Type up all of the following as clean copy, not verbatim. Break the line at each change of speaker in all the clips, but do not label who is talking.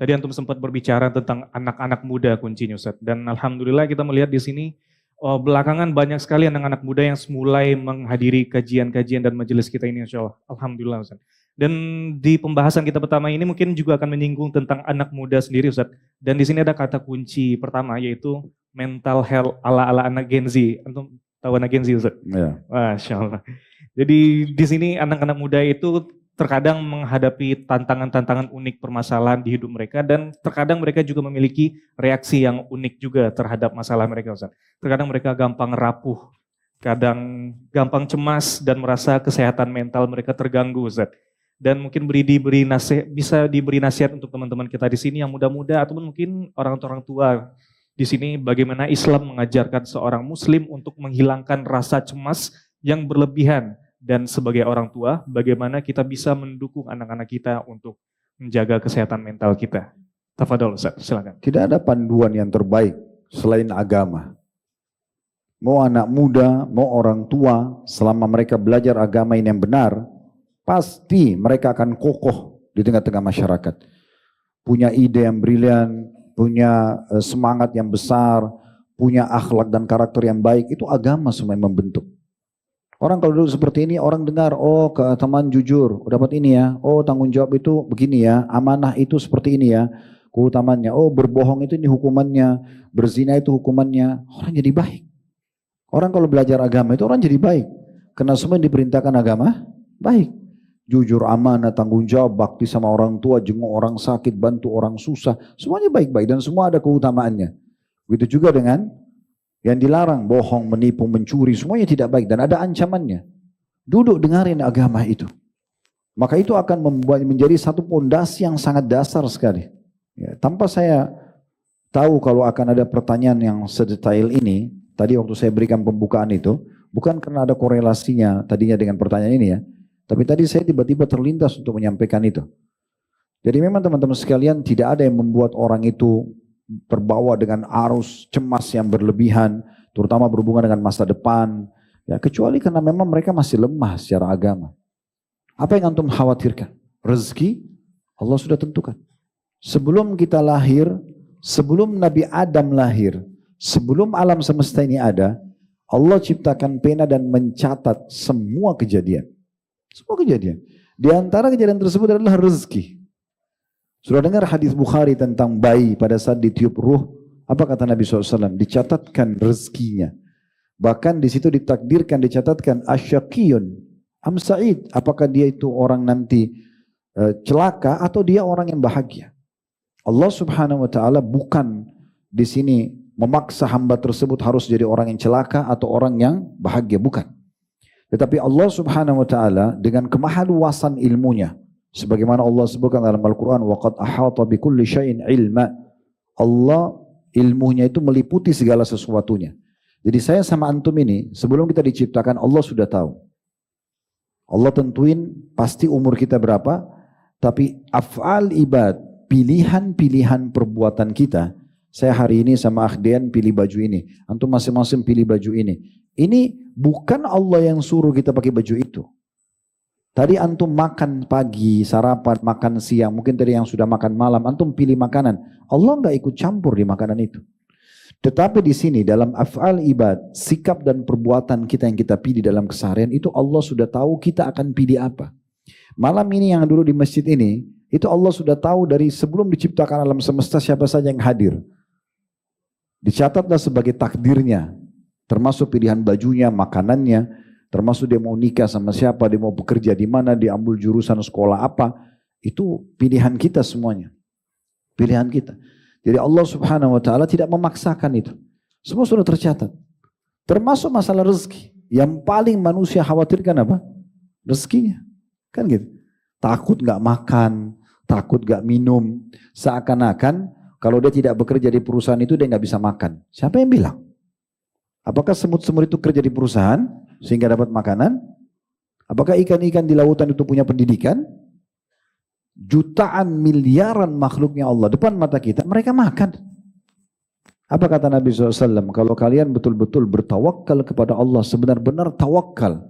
Tadi antum sempat berbicara tentang anak-anak muda kuncinya Ustaz. Dan alhamdulillah kita melihat di sini belakangan banyak sekali anak-anak muda yang mulai menghadiri kajian-kajian dan majelis kita ini insya Allah. Alhamdulillah Ustaz. Dan di pembahasan kita pertama ini mungkin juga akan menyinggung tentang anak muda sendiri Ustaz. Dan di sini ada kata kunci pertama yaitu mental health ala-ala anak Gen Z. Antum tahu anak Gen Z Ustaz?
Ya.
Masya Allah. Jadi di sini anak-anak muda itu terkadang menghadapi tantangan-tantangan unik permasalahan di hidup mereka dan terkadang mereka juga memiliki reaksi yang unik juga terhadap masalah mereka Ustaz. Terkadang mereka gampang rapuh, kadang gampang cemas dan merasa kesehatan mental mereka terganggu Ustaz. Dan mungkin bisa diberi nasihat untuk teman-teman kita di sini yang muda-muda ataupun mungkin orang-orang tua di sini bagaimana Islam mengajarkan seorang muslim untuk menghilangkan rasa cemas yang berlebihan. Dan sebagai orang tua, bagaimana kita bisa mendukung anak-anak kita untuk menjaga kesehatan mental kita. Tafadhol Ustaz, silakan.
Tidak ada panduan yang terbaik selain agama. Mau anak muda, mau orang tua, selama mereka belajar agama ini yang benar, pasti mereka akan kokoh di tengah-tengah masyarakat. Punya ide yang brilian, punya semangat yang besar, punya akhlak dan karakter yang baik, itu agama semua yang membentuk. Orang kalau dulu seperti ini, orang dengar, oh ke teman jujur, dapat ini ya, oh tanggung jawab itu begini ya, amanah itu seperti ini ya, keutamannya, oh berbohong itu ini hukumannya, berzina itu hukumannya, orang jadi baik. Orang kalau belajar agama itu orang jadi baik, karena semua yang diperintahkan agama, baik. Jujur, amanah, tanggung jawab, bakti sama orang tua, jenguk orang sakit, bantu orang susah, semuanya baik-baik dan semua ada keutamaannya. Begitu juga dengan yang dilarang, bohong, menipu, mencuri, semuanya tidak baik dan ada ancamannya. Duduk dengarin agama itu. Maka itu akan membuat menjadi satu pondasi yang sangat dasar sekali. Ya, tanpa saya tahu kalau akan ada pertanyaan yang sedetail ini, tadi waktu saya berikan pembukaan itu, bukan karena ada korelasinya tadinya dengan pertanyaan ini ya, tapi tadi saya tiba-tiba terlintas untuk menyampaikan itu. Jadi memang teman-teman sekalian tidak ada yang membuat orang itu terbawa dengan arus cemas yang berlebihan, terutama berhubungan dengan masa depan, ya kecuali karena memang mereka masih lemah secara agama. Apa yang antum khawatirkan? Rezeki Allah sudah tentukan. Sebelum kita lahir, sebelum Nabi Adam lahir, sebelum alam semesta ini ada, Allah ciptakan pena dan mencatat semua kejadian. Semua kejadian. Di antara kejadian tersebut adalah rezeki. Sudah dengar hadis Bukhari tentang bayi pada saat ditiup ruh, apa kata Nabi SAW? Dicatatkan rezekinya. Bahkan di situ ditakdirkan, dicatatkan asyaqiyun am sa'id. Apakah dia itu orang nanti celaka atau dia orang yang bahagia? Allah Subhanahu wa taala bukan di sini memaksa hamba tersebut harus jadi orang yang celaka atau orang yang bahagia, bukan. Tetapi Allah Subhanahu wa taala dengan kemahaluasan ilmunya, sebagaimana Allah sebutkan dalam Al-Quran, وَقَدْ أَحَاطَ بِكُلِّ شَيْءٍ عِلْمًا. Allah ilmunya itu meliputi segala sesuatunya. Jadi saya sama antum ini, sebelum kita diciptakan Allah sudah tahu. Allah tentuin pasti umur kita berapa, tapi af'al ibad, pilihan-pilihan perbuatan kita, saya hari ini sama Akhdian pilih baju ini, antum masing-masing pilih baju ini. Ini bukan Allah yang suruh kita pakai baju itu. Tadi antum makan pagi, sarapan, makan siang, mungkin tadi yang sudah makan malam, antum pilih makanan. Allah nggak ikut campur di makanan itu. Tetapi di sini dalam af'al ibad, sikap dan perbuatan kita yang kita pilih dalam keseharian itu Allah sudah tahu kita akan pilih apa. Malam ini yang dulu di masjid ini, itu Allah sudah tahu dari sebelum diciptakan alam semesta siapa saja yang hadir. Dicatatlah sebagai takdirnya, termasuk pilihan bajunya, makanannya, termasuk dia mau nikah sama siapa, dia mau bekerja di mana, dia ambil jurusan sekolah apa, itu pilihan kita semuanya. Pilihan kita. Jadi Allah Subhanahu wa taala tidak memaksakan itu. Semua sudah tercatat. Termasuk masalah rezeki. Yang paling manusia khawatirkan apa? Rezekinya. Kan gitu. Takut gak makan, takut gak minum. Seakan-akan kalau dia tidak bekerja di perusahaan itu dia gak bisa makan. Siapa yang bilang? Apakah semut-semut itu kerja di perusahaan sehingga dapat makanan? Apakah ikan-ikan di lautan itu punya pendidikan? Jutaan miliaran makhluknya Allah depan mata kita, mereka makan. Apa kata Nabi SAW? Kalau kalian betul-betul bertawakal kepada Allah, sebenar-benar tawakal,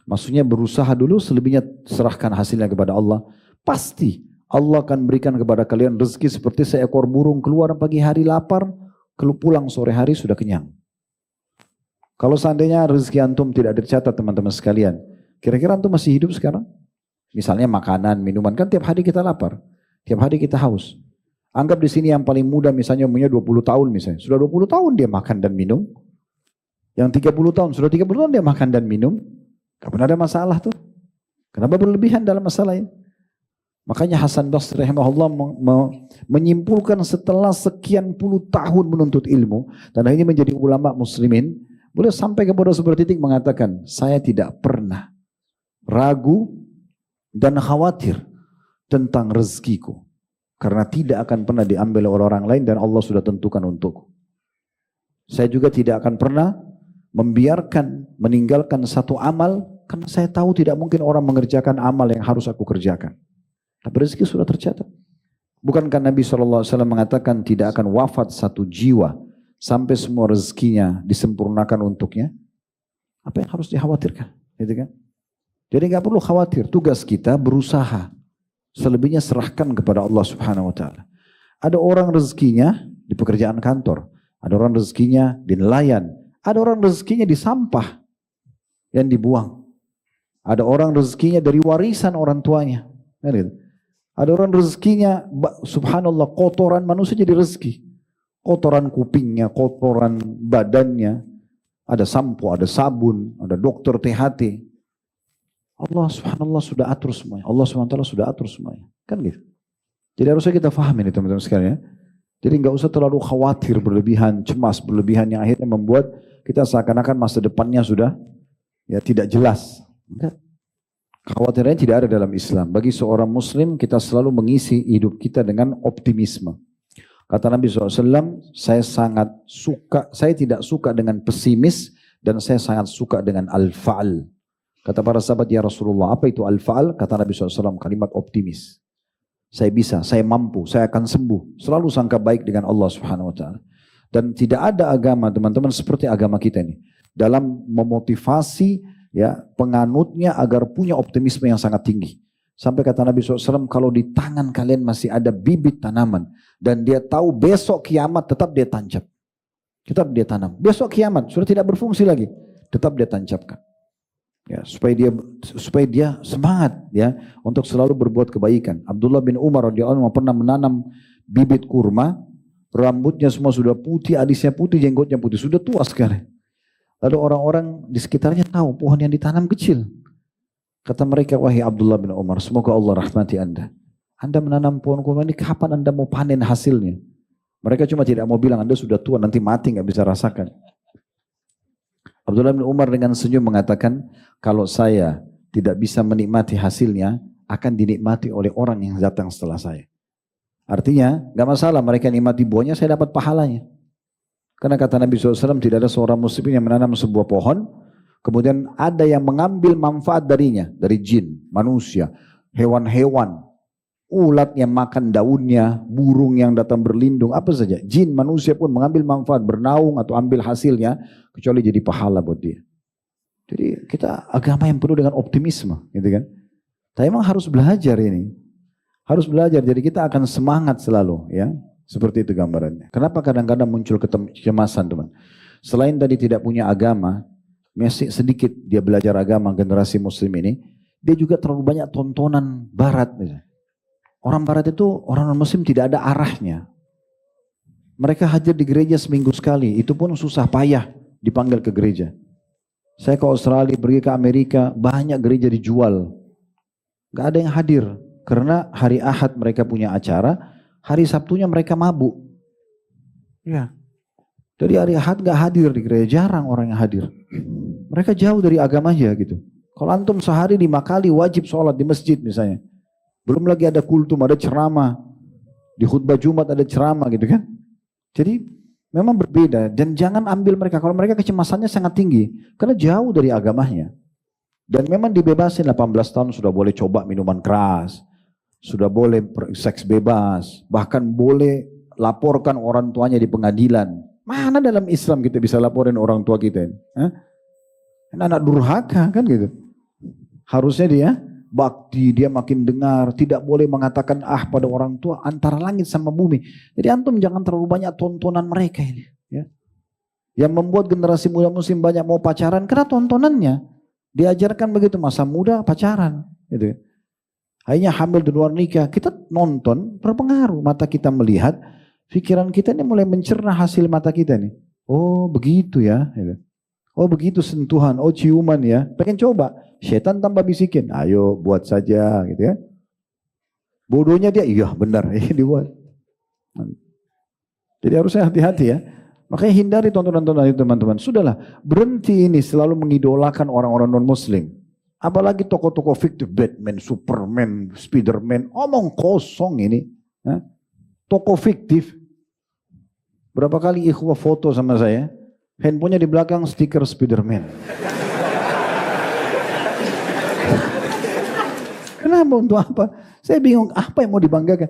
maksudnya berusaha dulu, selebihnya serahkan hasilnya kepada Allah, pasti Allah akan berikan kepada kalian rezeki seperti seekor burung keluar pagi hari lapar, kalau pulang sore hari sudah kenyang. Kalau seandainya rezeki antum tidak dicatat teman-teman sekalian, kira-kira antum masih hidup sekarang? Misalnya makanan, minuman, kan tiap hari kita lapar, tiap hari kita haus. Anggap di sini yang paling muda misalnya umurnya 20 tahun misalnya, sudah 20 tahun dia makan dan minum. Yang 30 tahun, sudah 30 tahun dia makan dan minum. Gak pernah ada masalah tuh. Kenapa berlebihan dalam masalah ini? Makanya Hasan Basri rahimahullah menyimpulkan setelah sekian puluh tahun menuntut ilmu dan akhirnya menjadi ulama muslimin, beliau sampai kepada sebuah titik mengatakan, saya tidak pernah ragu dan khawatir tentang rezekiku karena tidak akan pernah diambil oleh orang lain dan Allah sudah tentukan untukku. Saya juga tidak akan pernah meninggalkan satu amal karena saya tahu tidak mungkin orang mengerjakan amal yang harus aku kerjakan. Tapi rezeki sudah tercatat. Bukankah Nabi SAW mengatakan tidak akan wafat satu jiwa sampai semua rezekinya disempurnakan untuknya? Apa yang harus dikhawatirkan? Gitu kan? Jadi nggak perlu khawatir. Tugas kita berusaha. Selebihnya serahkan kepada Allah Subhanahu Wa Taala. Ada orang rezekinya di pekerjaan kantor. Ada orang rezekinya di nelayan. Ada orang rezekinya di sampah yang dibuang. Ada orang rezekinya dari warisan orang tuanya. Gitu. Ada orang rezekinya, subhanallah, kotoran manusia jadi rezeki. Kotoran kupingnya, kotoran badannya. Ada sampo, ada sabun, ada dokter THT. Allah subhanallah sudah atur semuanya. Allah subhanahu sudah atur semuanya. Kan gitu. Jadi harusnya kita paham ini teman-teman sekalian ya. Jadi nggak usah terlalu khawatir berlebihan, cemas berlebihan yang akhirnya membuat kita seakan-akan masa depannya sudah ya tidak jelas. Enggak. Kekhawatirannya tidak ada dalam Islam. Bagi seorang muslim kita selalu mengisi hidup kita dengan optimisme. Kata Nabi SAW, saya tidak suka dengan pesimis dan saya sangat suka dengan al-fa'al. Kata para sahabat, ya Rasulullah, apa itu al-fa'al? Kata Nabi SAW, kalimat optimis. Saya bisa, saya mampu, saya akan sembuh. Selalu sangka baik dengan Allah Subhanahu Wa Taala. Dan tidak ada agama teman-teman seperti agama kita ini. Dalam memotivasi ya penganutnya agar punya optimisme yang sangat tinggi. Sampai kata Nabi SAW, kalau di tangan kalian masih ada bibit tanaman dan dia tahu besok kiamat tetap dia tancap. Tetap dia tanam. Besok kiamat sudah tidak berfungsi lagi, tetap dia tancapkan. Ya, supaya dia semangat ya untuk selalu berbuat kebaikan. Abdullah bin Umar radhiyallahu anhu pernah menanam bibit kurma, rambutnya semua sudah putih, alisnya putih, jenggotnya putih, sudah tua sekali. Lalu orang-orang di sekitarnya tahu pohon yang ditanam kecil. Kata mereka, wahai Abdullah bin Umar, semoga Allah rahmati Anda. Anda menanam pohon kurma ini, kapan Anda mau panen hasilnya? Mereka cuma tidak mau bilang, Anda sudah tua, nanti mati nggak bisa rasakan. Abdullah bin Umar dengan senyum mengatakan, kalau saya tidak bisa menikmati hasilnya, akan dinikmati oleh orang yang datang setelah saya. Artinya, nggak masalah mereka nikmati buahnya, saya dapat pahalanya. Karena kata Nabi SAW, tidak ada seorang muslim yang menanam sebuah pohon, kemudian ada yang mengambil manfaat darinya, dari jin, manusia, hewan-hewan, ulat yang makan daunnya, burung yang datang berlindung, apa saja. Jin, manusia pun mengambil manfaat, bernaung atau ambil hasilnya, kecuali jadi pahala buat dia. Jadi kita agama yang penuh dengan optimisme, gitu kan. Tapi memang harus belajar ini. Harus belajar, jadi kita akan semangat selalu, ya. Seperti itu gambarannya. Kenapa kadang-kadang muncul kecemasan, teman? Selain tadi tidak punya agama, masih sedikit dia belajar agama generasi muslim ini, dia juga terlalu banyak tontonan barat. Orang barat itu, orang non-muslim tidak ada arahnya. Mereka hadir di gereja seminggu sekali, itu pun susah payah dipanggil ke gereja. Saya ke Australia, pergi ke Amerika, banyak gereja dijual. Gak ada yang hadir, karena hari Ahad mereka punya acara, hari Sabtunya mereka mabuk. Ya. Jadi hari Ahad gak hadir di gereja, jarang orang yang hadir. Mereka jauh dari agamanya gitu. Kalau antum sehari 5 kali wajib sholat di masjid misalnya. Belum lagi ada kultum, ada ceramah. Di khutbah Jumat ada ceramah gitu kan. Jadi memang berbeda. Dan jangan ambil mereka. Kalau mereka kecemasannya sangat tinggi. Karena jauh dari agamanya. Dan memang dibebasin 18 tahun sudah boleh coba minuman keras. Sudah boleh seks bebas. Bahkan boleh laporkan orang tuanya di pengadilan. Mana dalam Islam kita bisa laporin orang tua kita? Anak durhaka kan gitu. Harusnya dia bakti, dia makin dengar, tidak boleh mengatakan pada orang tua, antara langit sama bumi. Jadi antum jangan terlalu banyak tontonan mereka ini. Ya. Yang membuat generasi muda muslim banyak mau pacaran, karena tontonannya. Diajarkan begitu, masa muda pacaran. Gitu. Akhirnya hamil di luar nikah, kita nonton, berpengaruh. Mata kita melihat, pikiran kita ini mulai mencerna hasil mata kita nih. Oh begitu ya. Gitu. Oh begitu sentuhan, oh ciuman ya. Pengen coba, setan tambah bisikin, ayo buat saja gitu ya. Bodohnya dia, iya benar, dibuat. Jadi harusnya hati-hati ya. Makanya hindari tontonan-tontonan itu teman-teman. Sudahlah, berhenti ini selalu mengidolakan orang-orang non-muslim. Apalagi tokoh-tokoh fiktif, Batman, Superman, Spiderman, omong kosong ini. Tokoh fiktif. Berapa kali ikhwah foto sama saya, handphonenya di belakang stiker Spiderman. Kenapa, untuk apa? Saya bingung, apa yang mau dibanggakan?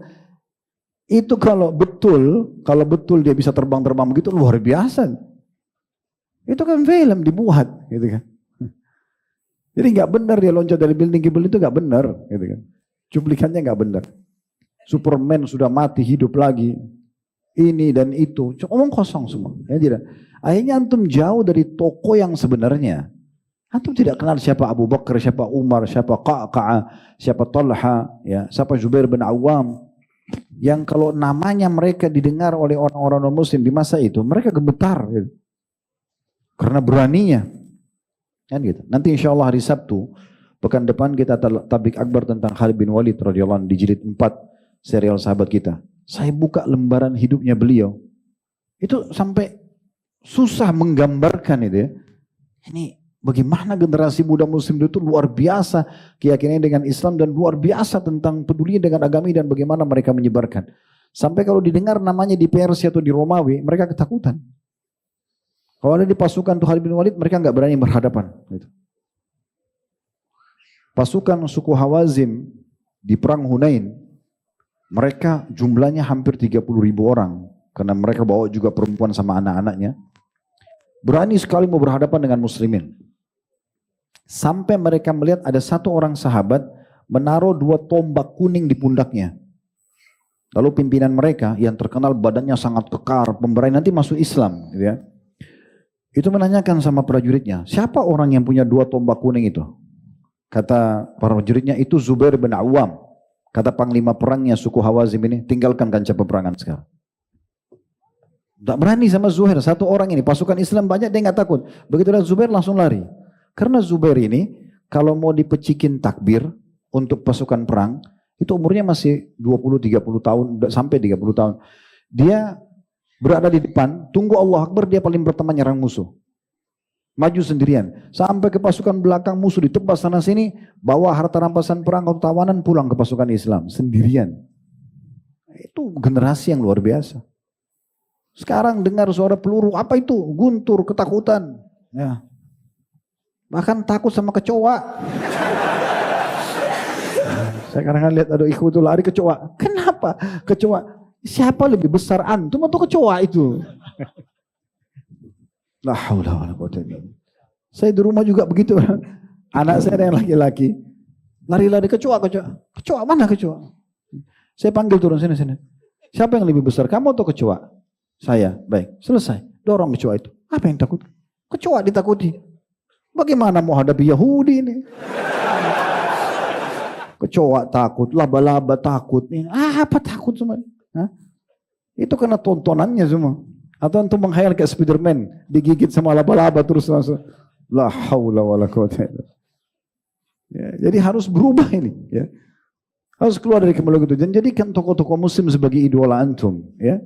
Itu kalau betul dia bisa terbang-terbang begitu, luar biasa. Itu kan film dibuat, gitu kan. Jadi nggak benar dia loncat dari building ke building, itu nggak benar, gitu kan. Cuplikannya nggak benar. Superman sudah mati, hidup lagi. Ini dan itu, omong kosong semua. Ya, tidak. Akhirnya antum jauh dari toko yang sebenarnya. Antum tidak kenal siapa Abu Bakar, siapa Umar, siapa Qa'qa'ah, siapa Talha, ya, siapa Zubair bin Awam. Yang kalau namanya mereka didengar oleh orang-orang non-muslim di masa itu, mereka gemetar. Gitu. Karena beraninya. Kan gitu. Nanti insya Allah hari Sabtu, pekan depan kita tablik akbar tentang Khalid bin Walid radhiyallahu anhu di jilid 4 serial sahabat kita. Saya buka lembaran hidupnya beliau. Itu sampai susah menggambarkan itu ya. Ini bagaimana generasi muda muslim itu luar biasa keyakinannya dengan Islam dan luar biasa tentang peduli dengan agama dan bagaimana mereka menyebarkan. Sampai kalau didengar namanya di Persia atau di Romawi, mereka ketakutan. Kalau ada di pasukan Khalid bin Walid, mereka nggak berani berhadapan. Gitu. Pasukan suku Hawazim di perang Hunain, mereka jumlahnya hampir 30.000 orang. Karena mereka bawa juga perempuan sama anak-anaknya. Berani sekali mau berhadapan dengan muslimin. Sampai mereka melihat ada satu orang sahabat menaruh 2 tombak kuning di pundaknya. Lalu pimpinan mereka yang terkenal badannya sangat kekar, pemberani nanti masuk Islam. Gitu ya. Itu menanyakan sama prajuritnya, siapa orang yang punya 2 tombak kuning itu? Kata prajuritnya, itu Zubair bin Awam. Kata panglima perangnya suku Hawazim ini, tinggalkan kancah peperangan sekarang. Tak berani sama Zubair, satu orang ini, pasukan Islam banyak, dia nggak takut. Begitu lihat Zubair langsung lari. Karena Zubair ini, kalau mau dipecikin takbir untuk pasukan perang, itu umurnya masih 20-30 tahun, sampai 30 tahun. Dia berada di depan, tunggu Allah Akbar, dia paling pertama nyerang musuh. Maju sendirian. Sampai ke pasukan belakang musuh ditebas sana sini, bawa harta rampasan perang atau tawanan pulang ke pasukan Islam. Sendirian. Itu generasi yang luar biasa. Sekarang dengar suara peluru, apa itu? Guntur, ketakutan. Ya. Bahkan takut sama kecoa. Saya kadang-kadang lihat ada ikhwan itu lari kecoa. Kenapa? Kecoa. Siapa lebih besar antum atau kecoa itu? La haula wala quwwata illa billah. Saya di rumah juga begitu. Anak saya yang laki-laki lari-lari kecoa. Kecoa mana kecoa? Saya panggil turun sini. Siapa yang lebih besar, kamu atau kecoa? Saya. Baik, selesai. Dorong kecoa itu. Apa yang takut? Kecoa ditakuti. Bagaimana mau hadapi Yahudi ini? Kecoa takut, laba-laba takut. Apa takut semua? Hah? Itu karena tontonannya semua. Atau untuk menghayal kayak Spiderman, digigit sama laba-laba terus langsung. La haula wala quwwata illa billah. Ya, jadi harus berubah ini. Ya. Harus keluar dari kemulauan itu. Dan jadikan tokoh-tokoh muslim sebagai idola antum. Ya.